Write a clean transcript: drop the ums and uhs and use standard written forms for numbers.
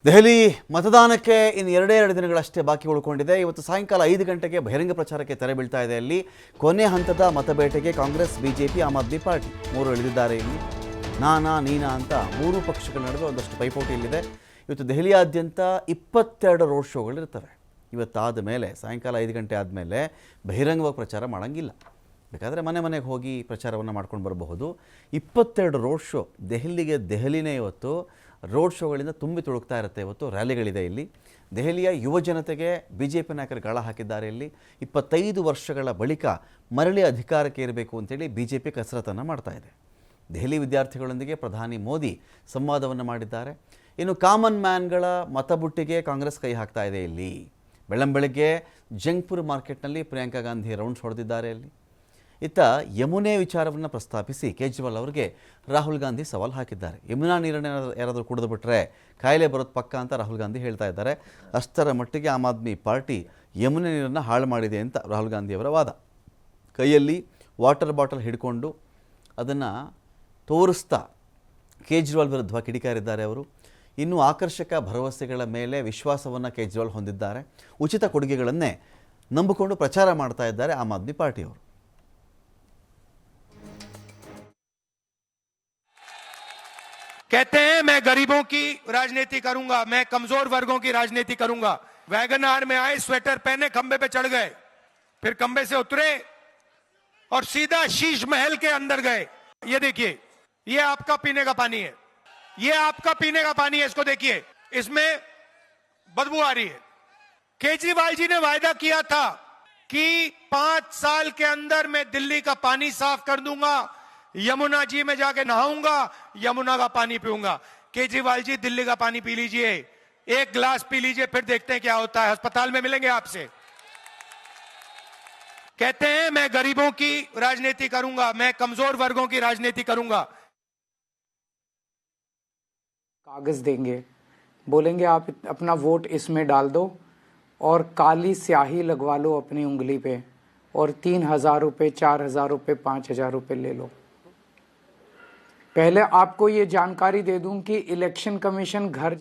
ದೆಹಲಿ ಮತದಾನಕ್ಕೆ ಇನ್ನು ಎರಡು ದಿನಗಳಷ್ಟೇ ಬಾಕಿ ಉಳ್ಕೊಂಡಿದೆ. ಇವತ್ತು ಸಾಯಂಕಾಲ 5 ಗಂಟೆಗೆ ಬಹಿರಂಗ ಪ್ರಚಾರಕ್ಕೆ ತೆರೆ ಬೀಳ್ತಾ ಇದೆ. ಅಲ್ಲಿ ಕೊನೆ ಹಂತದ ಮತಬೇಟೆಗೆ ಕಾಂಗ್ರೆಸ್, ಬಿಜೆಪಿ, ಆಮ್ ಆದ್ಮಿ ಪಾರ್ಟಿ ಮೂರು ಇಳಿದಿದ್ದಾರೆ. ಇಲ್ಲಿ ನಾನಾ ನೀನಾ ಅಂತ ಮೂರು ಪಕ್ಷಗಳ ನಡುವೆ ಒಂದಷ್ಟು ಪೈಪೋಟಿ ಇಲ್ಲಿದೆ. ಇವತ್ತು ದೆಹಲಿಯಾದ್ಯಂತ 22 ರೋಡ್ ಶೋಗಳಿರ್ತವೆ. ಇವತ್ತಾದ ಮೇಲೆ ಸಾಯಂಕಾಲ 5 ಗಂಟೆ ಆದಮೇಲೆ ಬಹಿರಂಗವಾಗಿ ಪ್ರಚಾರ ಮಾಡೋಂಗಿಲ್ಲ. ಬೇಕಾದರೆ ಮನೆಗೆ ಹೋಗಿ ಪ್ರಚಾರವನ್ನು ಮಾಡ್ಕೊಂಡು ಬರಬಹುದು. 22 ರೋಡ್ ಶೋ ದೆಹಲಿನೇ ಇವತ್ತು ರೋಡ್ ಶೋಗಳಿಂದ ತುಂಬಿ ತುಳುಕ್ತಾ ಇರುತ್ತೆ. ಇವತ್ತು ರ್ಯಾಲಿಗಳಿದೆ. ಇಲ್ಲಿ ದೆಹಲಿಯ ಯುವ ಜನತೆಗೆ BJP ನಾಯಕರು ಗಾಳ ಹಾಕಿದ್ದಾರೆ. ಇಲ್ಲಿ 25 ವರ್ಷಗಳ ಬಳಿಕ ಮರಳಿ ಅಧಿಕಾರಕ್ಕೆ ಇರಬೇಕು ಅಂತೇಳಿ BJP ಕಸರತ್ತನ್ನು ಮಾಡ್ತಾ ಇದೆ. ದೆಹಲಿ ವಿದ್ಯಾರ್ಥಿಗಳೊಂದಿಗೆ ಪ್ರಧಾನಿ ಮೋದಿ ಸಂವಾದವನ್ನು ಮಾಡಿದ್ದಾರೆ. ಇನ್ನು ಕಾಮನ್ ಮ್ಯಾನ್ಗಳ ಮತಬುಟ್ಟಿಗೆ ಕಾಂಗ್ರೆಸ್ ಕೈ ಹಾಕ್ತಾ ಇದೆ. ಇಲ್ಲಿ ಬೆಳ್ಳಂಬೆಳಗ್ಗೆ ಜಂಗ್ಪುರ್ ಮಾರ್ಕೆಟ್ನಲ್ಲಿ ಪ್ರಿಯಾಂಕಾ ಗಾಂಧಿ ರೌಂಡ್ಸ್ ಹೊಡೆದಿದ್ದಾರೆ. ಅಲ್ಲಿ ಇತ್ತ ಯಮುನೆ ವಿಚಾರವನ್ನು ಪ್ರಸ್ತಾಪಿಸಿ ಕೇಜ್ರಿವಾಲ್ ಅವರಿಗೆ ರಾಹುಲ್ ಗಾಂಧಿ ಸವಾಲು ಹಾಕಿದ್ದಾರೆ. ಯಮುನಾ ನೀರನ್ನು ಯಾರಾದರೂ ಕುಡಿದು ಬಿಟ್ಟರೆ ಕಾಯಿಲೆ ಬರೋದು ಪಕ್ಕ ಅಂತ ರಾಹುಲ್ ಗಾಂಧಿ ಹೇಳ್ತಾ ಇದ್ದಾರೆ. ಅಷ್ಟರ ಮಟ್ಟಿಗೆ ಆಮ್ ಆದ್ಮಿ ಪಾರ್ಟಿ ಯಮುನೆ ನೀರನ್ನು ಹಾಳು ಮಾಡಿದೆ ಅಂತ ರಾಹುಲ್ ಗಾಂಧಿಯವರ ವಾದ. ಕೈಯಲ್ಲಿ ವಾಟರ್ ಬಾಟಲ್ ಹಿಡ್ಕೊಂಡು ಅದನ್ನು ತೋರಿಸ್ತಾ ಕೇಜ್ರಿವಾಲ್ ವಿರುದ್ಧ ಕಿಡಿಕಾರಿದ್ದಾರೆ ಅವರು. ಇನ್ನೂ ಆಕರ್ಷಕ ಭರವಸೆಗಳ ಮೇಲೆ ವಿಶ್ವಾಸವನ್ನು ಕೇಜ್ರಿವಾಲ್ ಹೊಂದಿದ್ದಾರೆ. ಉಚಿತ ಕೊಡುಗೆಗಳನ್ನೇ ನಂಬಿಕೊಂಡು ಪ್ರಚಾರ ಮಾಡ್ತಾ ಇದ್ದಾರೆ ಆಮ್ ಆದ್ಮಿ ಪಾರ್ಟಿಯವರು. कहते हैं मैं गरीबों की राजनीति करूंगा, मैं कमजोर वर्गों की राजनीति करूंगा। वैगनआर में आए, स्वेटर पहने, खंबे पे चढ़ गए, फिर खंबे से उतरे और सीधा शीश महल के अंदर गए। ये देखिए, ये आपका पीने का पानी है, ये आपका पीने का पानी है। इसको देखिए, इसमें बदबू आ रही है। केजरीवाल जी ने वायदा किया था कि 5 साल के अंदर मैं दिल्ली का पानी साफ कर दूंगा, यमुना जी में जाके नहाऊंगा, यमुना का पानी पीऊंगा। केजरीवाल जी, दिल्ली का पानी पी लीजिए, एक गिलास पी लीजिए, फिर देखते हैं क्या होता है। अस्पताल में मिलेंगे आपसे। कहते हैं मैं गरीबों की राजनीति करूंगा, मैं कमजोर वर्गों की राजनीति करूंगा। कागज देंगे, बोलेंगे आप अपना वोट इसमें डाल दो और काली स्याही लगवा लो अपनी उंगली पे और 3,000 रुपये, 4,000 रुपये, 5,000 रुपये ले लो। पहले आपको ये जानकारी दे दूं कि इलेक्शन कमीशन घर